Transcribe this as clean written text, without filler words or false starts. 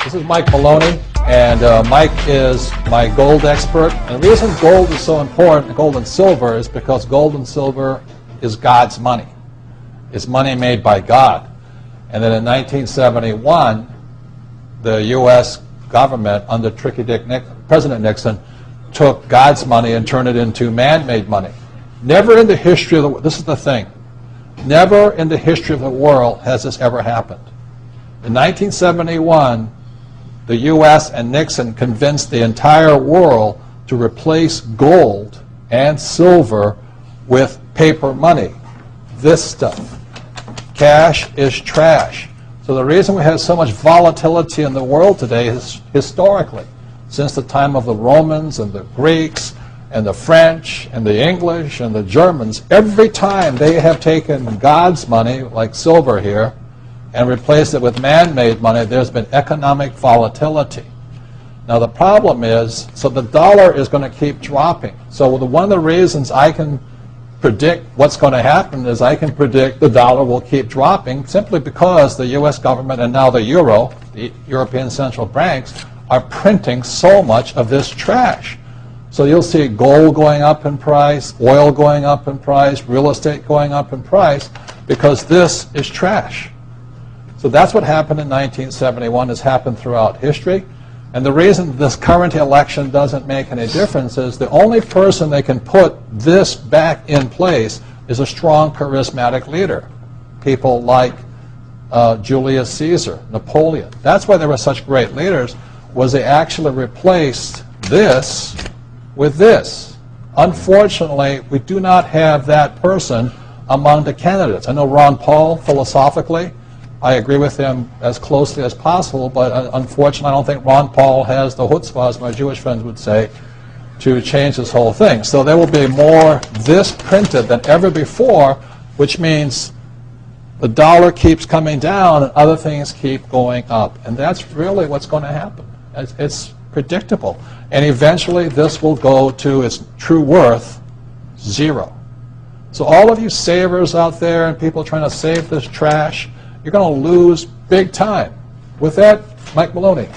This is Mike Maloney, and Mike is my gold expert. And the reason gold is so important, gold and silver, is because gold and silver is God's money. It's money made by God. And then in 1971, the U.S. government, under President Nixon, took God's money and turned it into man-made money. Never in the history of the world, this is the thing, never in the history of the world has this ever happened. In 1971, the U.S. and Nixon convinced the entire world to replace gold and silver with paper money. This stuff. Cash is trash. So the reason we have so much volatility in the world today is historically, since the time of the Romans and the Greeks and the French and the English and the Germans, every time they have taken God's money, like silver here, and replaced it with man-made money, there's been economic volatility. Now the problem is, so the dollar is going to keep dropping. So one of the reasons I can predict what's going to happen is I can predict the dollar will keep dropping simply because the U.S. government and now the euro, the European central banks, are printing so much of this trash. So you'll see gold going up in price, oil going up in price, real estate going up in price, because this is trash. So that's what happened in 1971, has happened throughout history. And the reason this current election doesn't make any difference is the only person they can put this back in place is a strong, charismatic leader. People like Julius Caesar, Napoleon. That's why they were such great leaders, was they actually replaced this with this. Unfortunately, we do not have that person among the candidates. I know Ron Paul, philosophically, I agree with him as closely as possible, but unfortunately I don't think Ron Paul has the chutzpah, as my Jewish friends would say, to change this whole thing. So there will be more this printed than ever before, which means the dollar keeps coming down and other things keep going up. And that's really what's going to happen. It's predictable. And eventually this will go to its true worth, zero. So all of you savers out there and people trying to save this trash, you're going to lose big time. With that, Mike Maloney.